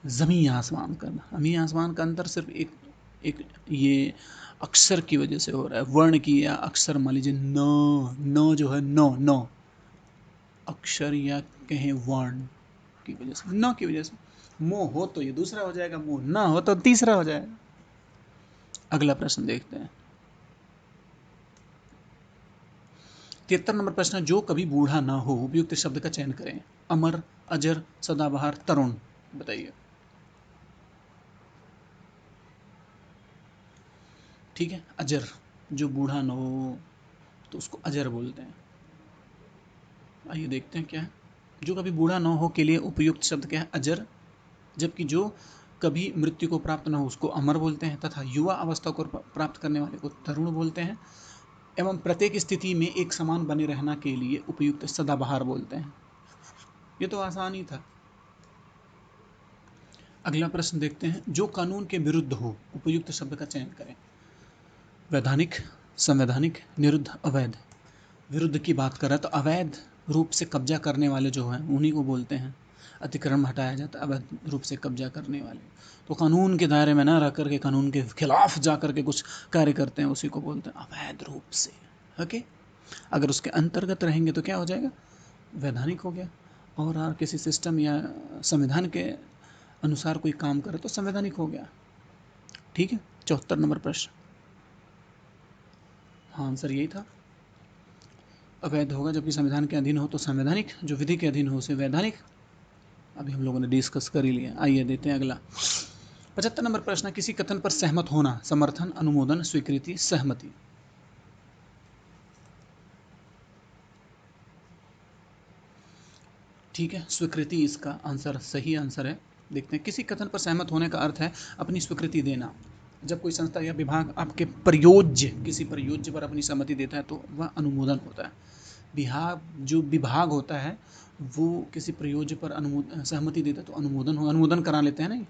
ज़मीन आसमान का, ज़मीन आसमान का अंतर सिर्फ एक एक ये अक्षर की वजह से हो रहा है, वर्ण की या अक्षर, मान लीजिए न, न जो है, न न अक्षर या कहें वर्ण की वजह से, न की वजह से। मोह हो तो ये दूसरा हो जाएगा, मोह ना हो तो तीसरा हो जाएगा। अगला प्रश्न देखते हैं। 73 नंबर प्रश्न, जो कभी बूढ़ा ना हो, उपयुक्त शब्द का चयन करें। अमर, अजर, सदाबहार, तरुण। बताइए। ठीक है, अजर, जो बूढ़ा ना हो तो उसको अजर बोलते हैं। आइए देखते हैं क्या है। जो कभी बूढ़ा ना हो के लिए उपयुक्त शब्द क्या है, अजर। जबकि जो कभी मृत्यु को प्राप्त न हो उसको अमर बोलते हैं, तथा युवा अवस्था को प्राप्त करने वाले को तरुण बोलते हैं, एवं प्रत्येक स्थिति में एक समान बने रहना के लिए उपयुक्त सदाबहार बोलते हैं। ये तो आसान ही था। अगला प्रश्न देखते हैं, जो कानून के विरुद्ध हो, उपयुक्त शब्द का चयन करें। वैधानिक, संवैधानिक, निरुद्ध, अवैध। विरुद्ध की बात करें तो अवैध रूप से कब्जा करने वाले जो हैं उन्हीं को बोलते हैं, अतिक्रमण हटाया जाता है अवैध रूप से कब्जा करने वाले। तो कानून के दायरे में ना रह करके कानून के खिलाफ जा करके कुछ कार्य करते हैं, उसी को बोलते हैं अवैध रूप से। ओके, अगर उसके अंतर्गत रहेंगे तो क्या हो जाएगा, वैधानिक हो गया। और किसी सिस्टम या संविधान के अनुसार कोई काम करे तो संवैधानिक हो गया। ठीक है, 74 नंबर प्रश्न, हाँ आंसर यही था, अवैध होगा जबकि संविधान के अधीन हो तो संवैधानिक, जो विधि के अधीन हो उसे वैधानिक। अभी हम लोगों ने डिस्कस कर ही लिया। आइए देते हैं अगला। 75 नंबर प्रश्न, किसी कथन पर सहमत होना, समर्थन, अनुमोदन, स्वीकृति, सहमति। ठीक है, स्वीकृति इसका आंसर, सही आंसर है। देखते हैं, किसी कथन पर सहमत होने का अर्थ है अपनी स्वीकृति देना। जब कोई संस्था या विभाग आपके प्रयोज्य, किसी प्रयोज्य पर अपनी सहमति देता है तो वह अनुमोदन होता है। विभाग, जो विभाग होता है वो किसी प्रयोज्य पर सहमति देता है तो अनुमोदन हो, अनुमोदन करा लेते हैं नहीं,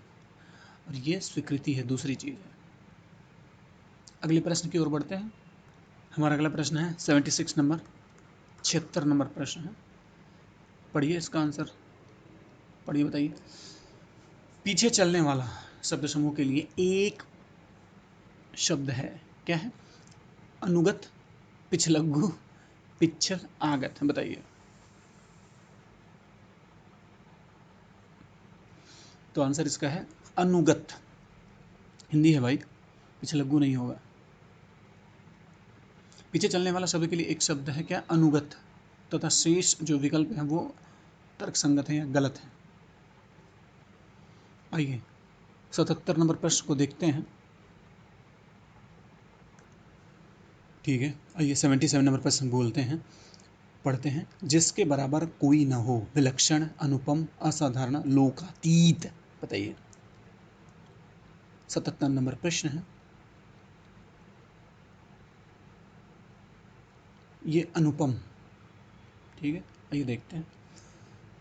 और ये स्वीकृति है, दूसरी चीज़ है। अगले प्रश्न की ओर बढ़ते हैं। हमारा अगला प्रश्न है 76 नंबर, 76 नंबर प्रश्न है। पढ़िए इसका आंसर, पढ़िए बताइए। पीछे चलने वाला, शब्द समूह के लिए एक शब्द है, क्या है? अनुगत, पिछलग्गु, पिछल, आगत। बताइए। तो आंसर इसका है अनुगत। हिंदी है भाई, पिछलग्गु नहीं होगा। पीछे चलने वाला शब्द के लिए एक शब्द है, क्या? अनुगत, तथा शेष जो विकल्प हैं वो तर्कसंगत है या गलत है। आइए 77 नंबर प्रश्न को देखते हैं। ठीक है, आइए 77 नंबर प्रश्न बोलते हैं, पढ़ते हैं। जिसके बराबर कोई न हो, विलक्षण, अनुपम, असाधारण, लोकातीत। बताइए। 77 नंबर प्रश्न है, ये अनुपम। ठीक है, आइए देखते हैं।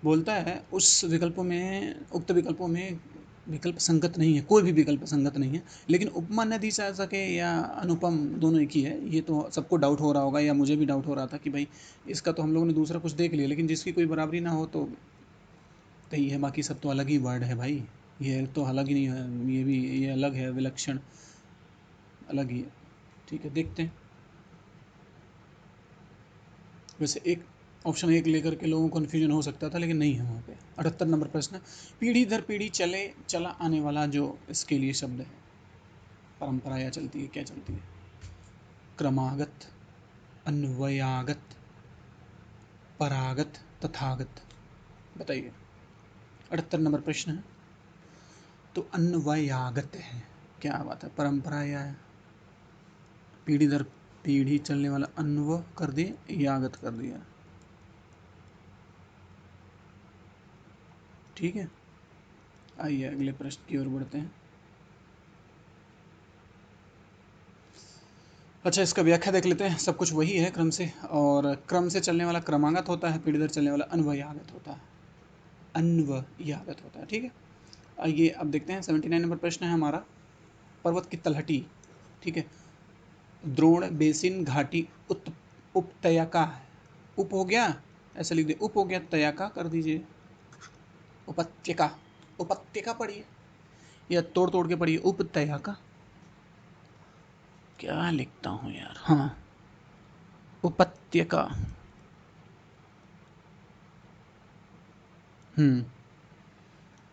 बोलता है उस विकल्पों में, उक्त विकल्पों में विकल्प संगत नहीं है, कोई भी विकल्प संगत नहीं है। लेकिन उपमा न दी जा सके या अनुपम, दोनों एक ही है। ये तो सबको डाउट हो रहा होगा, या मुझे भी डाउट हो रहा था कि भाई इसका तो हम लोगों ने दूसरा कुछ देख लिया, लेकिन जिसकी कोई बराबरी ना हो तो ही है। बाकी सब तो अलग ही वर्ड है भाई, ये तो अलग ही नहीं है, ये भी ये अलग है, विलक्षण अलग ही है। ठीक है, देखते हैं। वैसे एक ऑप्शन एक लेकर के लोगों को कन्फ्यूजन हो सकता था, लेकिन नहीं है वहाँ पे। 78 नंबर प्रश्न, पीढ़ी दर पीढ़ी चला आने वाला जो इसके लिए शब्द है, परंपरा या चलती है, क्या चलती है? क्रमागत, अन्वयागत, परागत, तथागत। बताइए। 78 नंबर प्रश्न है, तो अन्वयागत है। क्या बात है, परंपरा या पीढ़ी दर पीढ़ी चलने वाला, अन्व कर दिए, यागत कर दिया। ठीक है, आइए अगले प्रश्न की ओर बढ़ते हैं। अच्छा, इसका व्याख्या देख लेते हैं। सब कुछ वही है क्रम से, और क्रम से चलने वाला क्रमागत होता है, पीढ़ी दर चलने वाला अन्वयागत होता है, अन्वयागत होता है। ठीक है, आइए अब देखते हैं। 79 नंबर प्रश्न है हमारा, पर्वत की तलहटी। ठीक है, द्रोण, बेसिन, घाटी, उपत्यका। उप हो गया, ऐसा लिख दे, उप हो गया, तयाका कर दीजिए, उपत्यका। उपत्यका पढ़िए या तोड़ तोड़ के पढ़िए, उपत्यका। क्या लिखता हूँ यार, हाँ, उपत्यका।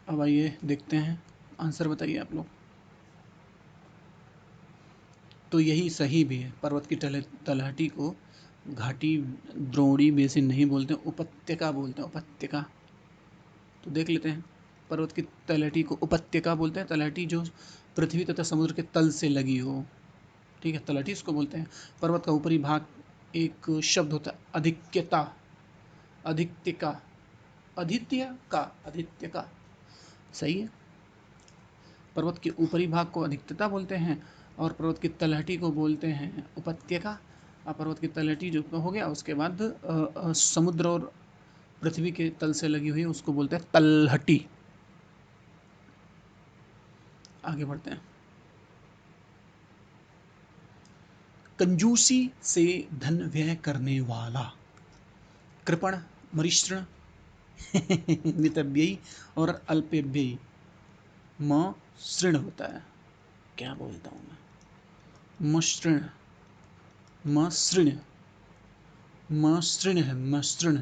अब आइए देखते हैं, आंसर बताइए आप लोग। तो यही सही भी है, पर्वत की तलहटी को घाटी, द्रोणी, बेसिन नहीं बोलते, उपत्यका बोलते हैं, उपत्यका। तो देख लेते हैं, पर्वत की तलहटी को उपत्यका बोलते हैं, तलहटी जो पृथ्वी तथा समुद्र के तल से लगी हो। ठीक है, तलहटी इसको बोलते हैं। पर्वत का ऊपरी भाग एक शब्द होता है, अधिक्यता, अधिक्यका, अधित्य का, अधित्य का। सही है, पर्वत के ऊपरी भाग को अधिकता बोलते हैं, और पर्वत की तलहटी को बोलते हैं उपत्यका। और पर्वत की तलहटी जो हो गया, उसके बाद समुद्र और पृथ्वी के तल से लगी हुई उसको बोलते हैं तलहटी। आगे बढ़ते हैं। कंजूसी से धन व्यय करने वाला, कृपण, मरिष्ण, मितव्ययी और अल्पव्ययी, मसृण होता है। क्या बोलता हूँ मैं, मसृण, मसृण, मसृण है, मसृण।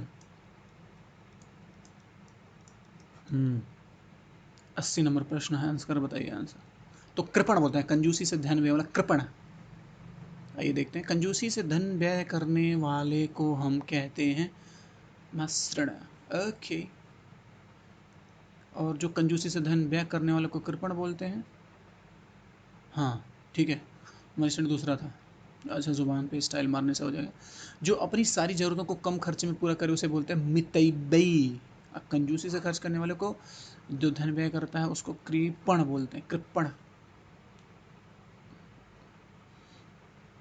80 नंबर प्रश्न है, आंसर बताइए। आंसर तो कृपण बोलते हैं, कंजूसी से धन व्यय वाला कृपण। आइए देखते हैं, कंजूसी से धन व्यय करने वाले को हम कहते हैं मसृण। ओके, और जो कंजूसी से धन व्यय करने वाले को कृपण बोलते हैं। हाँ ठीक है, मसृण दूसरा था। अच्छा, जुबान पे स्टाइल मारने से हो जाएगा। जो अपनी सारी ज़रूरतों को कम खर्चे में पूरा करे उसे बोलते हैं मितव्ययी। अब कंजूसी से खर्च करने वाले को, जो धन व्यय करता है, उसको कृपण बोलते हैं, कृपण।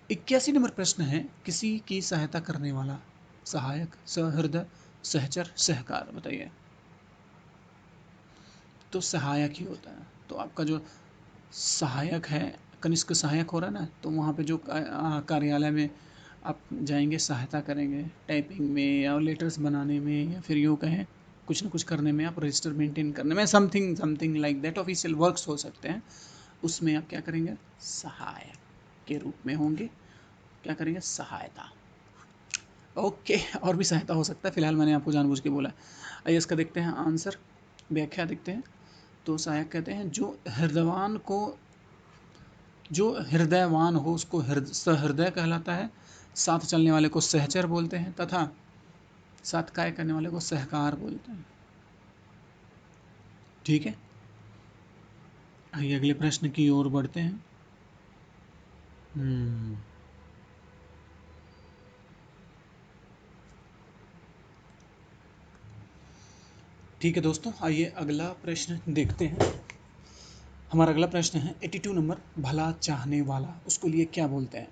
81 नंबर प्रश्न है, किसी की सहायता करने वाला, सहायक, सहृदय, सहचर, सहकार। बताइए। तो सहायक ही होता है। तो आपका जो सहायक है, कनिष्क सहायक हो रहा है ना, तो वहाँ पे जो कार्यालय में आप जाएंगे, सहायता करेंगे टाइपिंग में या लेटर्स बनाने में, या फिर यूँ कहें कुछ ना कुछ करने में, आप रजिस्टर मेंटेन करने में, something something like that, official works हो सकते हैं, उसमें आप क्या करेंगे, सहायक के रूप में होंगे, क्या करेंगे, सहायता। ओके, और भी सहायता हो सकता है, फिलहाल मैंने आपको जानबूझ के बोला। आइए इसका देखते हैं आंसर, व्याख्या देखते हैं। तो सहायक कहते हैं जो हृदयवान हो उसको सहृदय कहलाता है, साथ चलने वाले को सहचर बोलते हैं, तथा साथ कार्य करने वाले को सहकार बोलते हैं। ठीक है, आइए अगले प्रश्न की ओर बढ़ते हैं। ठीक है दोस्तों, आइए अगला प्रश्न देखते हैं। हमारा अगला प्रश्न है 82 नंबर, भला चाहने वाला, उसको लिए क्या बोलते हैं।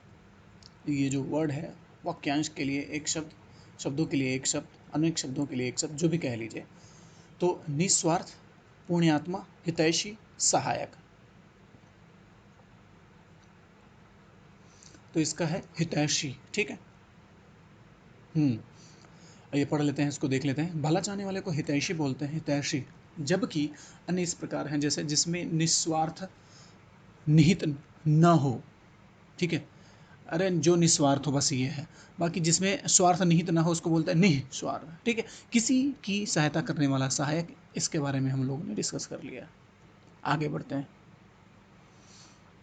ये जो वर्ड है, वाक्यांश के लिए एक शब्द, शब्दों के लिए एक शब्द, अनेक शब्दों के लिए एक शब्द, जो भी कह लीजिए। तो निस्वार्थ, पुण्यात्मा, हितैषी, सहायक। तो इसका है हितैषी। ठीक है, आइए पढ़ लेते हैं, इसको देख लेते हैं। भला चाहने वाले को हितैषी बोलते हैं, हितैषी। जबकि अन्य इस प्रकार हैं, जैसे जिसमें निस्वार्थ निहित न हो। ठीक है, अरे जो निस्वार्थ हो, बस ये है। बाकी जिसमें स्वार्थ निहित ना हो उसको बोलते हैं निस्वार्थ। ठीक है, किसी की सहायता करने वाला, सहायक, इसके बारे में हम लोगों ने डिस्कस कर लिया। आगे बढ़ते हैं।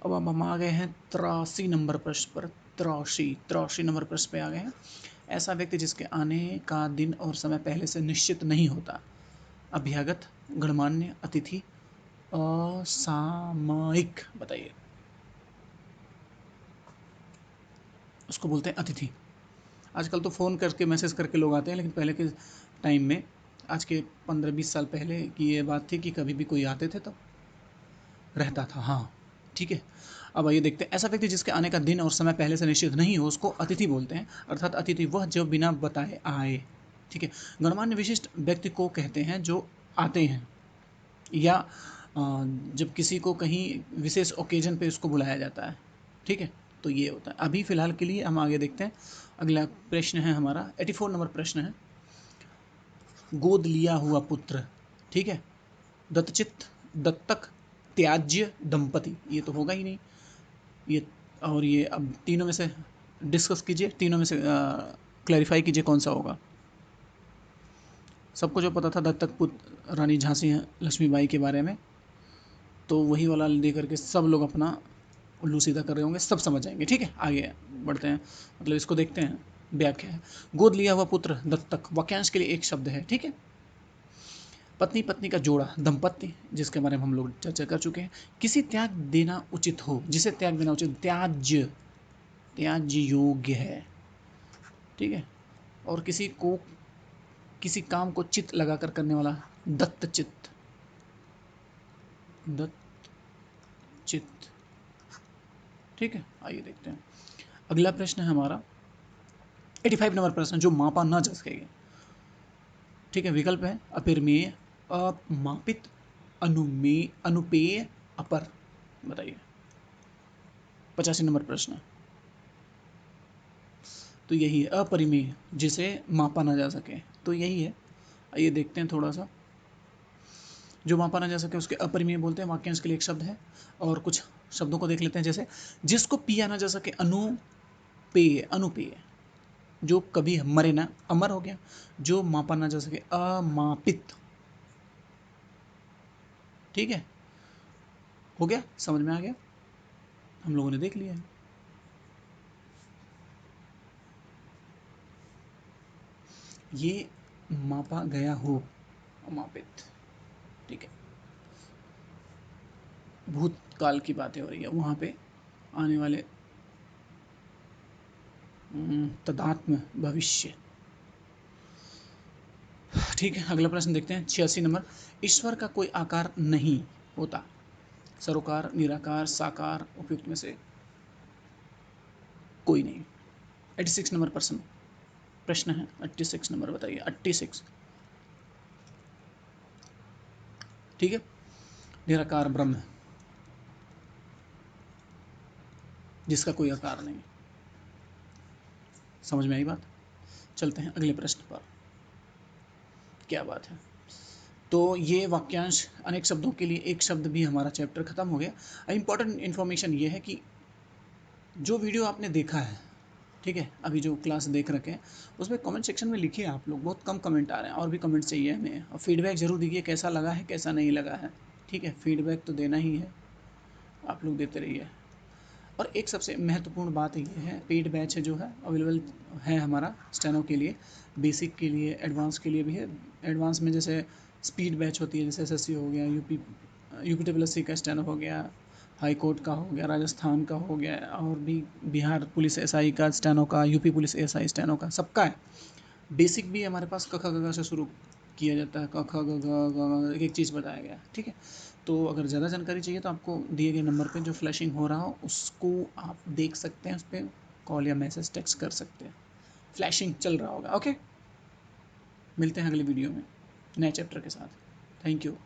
अब हम आ गए हैं 83 नंबर प्रश्न पर। 83 नंबर प्रश्न पे आ गए हैं। ऐसा व्यक्ति जिसके आने का दिन और समय पहले से निश्चित नहीं होता। अभ्यागत, गणमान्य, अतिथि, असामयिक। बताइए। उसको बोलते हैं अतिथि। आजकल तो फ़ोन करके मैसेज करके लोग आते हैं, लेकिन पहले के टाइम में, आज के 15-20 साल पहले की ये बात थी कि कभी भी कोई आते थे तो रहता था। हाँ, ठीक है। अब आइए देखते हैं। ऐसा व्यक्ति जिसके आने का दिन और समय पहले से निश्चित नहीं हो उसको अतिथि बोलते हैं, अर्थात अतिथि वह जो बिना बताए आए। ठीक है। गणमान्य विशिष्ट व्यक्ति को कहते हैं जो आते हैं, या जब किसी को कहीं विशेष ओकेजन पे उसको बुलाया जाता है। ठीक है, तो ये होता है। अभी फ़िलहाल के लिए हम आगे देखते हैं। अगला प्रश्न है हमारा 84 नंबर प्रश्न है, गोद लिया हुआ पुत्र। ठीक है, दत्तचित, दत्तक, त्याज्य, दंपति। ये तो होगा ही नहीं ये। और ये अब तीनों में से डिस्कस कीजिए, तीनों में से क्लैरिफाई कीजिए कौन सा होगा। सबको जो पता था दत्तक पुत्र रानी झांसी लक्ष्मीबाई के बारे में, तो वही वाला दे करके सब लोग अपना उल्लू सीधा कर रहे होंगे, सब समझ जाएंगे। ठीक है, आगे बढ़ते हैं, मतलब इसको देखते हैं। व्याख्या है, गोद लिया हुआ पुत्र, दत्तक, वाक्यांश के लिए एक शब्द है। ठीक है, पत्नी पत्नी का जोड़ा, दंपत्ति, जिसके बारे में हम लोग चर्चा कर चुके हैं। किसी त्याग देना उचित हो, जिसे त्याग देना उचित, त्याज्य, त्याज्य योग्य है। ठीक है, और किसी को किसी काम को चित लगाकर करने वाला, दत्तचित्त, दत्तचित्त। ठीक है, आइए देखते हैं। अगला प्रश्न है हमारा 85 नंबर प्रश्न, जो मापा न जा सकेगा। ठीक है, विकल्प है अपरिमेय, अमापित, अनुमेय, अनुपेय, अपर। बताइए। 85 नंबर प्रश्न, तो यही है अपरिमेय, जिसे मापा ना जा सके, तो यही है। आइए देखते हैं थोड़ा सा। जो मापा ना जा सके उसके अपरिमेय बोलते हैं, वाक्यांश के लिए एक शब्द है। और कुछ शब्दों को देख लेते हैं, जैसे जिसको पिया ना जा सके, अनुपेय, अनुपेय, जो कभी मरे ना, अमर हो गया। जो मापा ना जा सके, अमापित। ठीक है, हो गया, समझ में आ गया, हम लोगों ने देख लिया है। ये मापा गया हो, अमापित। ठीक है, भूतकाल की बातें हो रही है, वहाँ पे आने वाले तदात्म, भविष्य। ठीक है, अगला प्रश्न देखते हैं 86 नंबर, ईश्वर का कोई आकार नहीं होता। सरोकार, निराकार, साकार, उपयुक्त में से कोई नहीं। 86 नंबर प्रश्न है 86 नंबर, बताइए 86। ठीक है, निराकार ब्रह्म, जिसका कोई आकार नहीं। समझ में आई बात। चलते हैं अगले प्रश्न पर। क्या बात है, तो ये वाक्यांश अनेक शब्दों के लिए एक शब्द भी हमारा चैप्टर ख़त्म हो गया। इम्पॉर्टेंट इन्फॉर्मेशन ये है कि जो वीडियो आपने देखा है, ठीक है, अभी जो क्लास देख रखे हैं, उसमें कमेंट सेक्शन में लिखिए आप लोग, बहुत कम कमेंट आ रहे हैं और भी कमेंट चाहिए हमें, और फीडबैक ज़रूर दीजिए कैसा लगा है कैसा नहीं लगा है, ठीक है, फीडबैक तो देना ही है, आप लोग देते रहिए। और एक सबसे महत्वपूर्ण बात ये है, पेड बैच है जो है अवेलेबल है हमारा स्टेनो के लिए, बेसिक के लिए, एडवांस के लिए भी है। एडवांस में जैसे स्पीड बैच होती है, जैसे एसएससी हो गया, यूपी डब्ल्यूएससी का स्टेनो हो गया, हाई कोर्ट का हो गया, राजस्थान का हो गया, और भी बिहार पुलिस एसआई का स्टेनो का, यूपी पुलिस एसआई स्टेनो का, सबका है। बेसिक भी हमारे पास क ख ग घ से शुरू किया जाता है, क ख ग घ एक एक चीज़ बताया गया है, ठीक है। तो अगर ज़्यादा जानकारी चाहिए तो आपको दिए गए नंबर पे जो फ्लैशिंग हो रहा हो उसको आप देख सकते हैं, उस पर कॉल या मैसेज टेक्स्ट कर सकते हैं, फ्लैशिंग चल रहा होगा। ओके, मिलते हैं अगले वीडियो में नए चैप्टर के साथ। Thank you.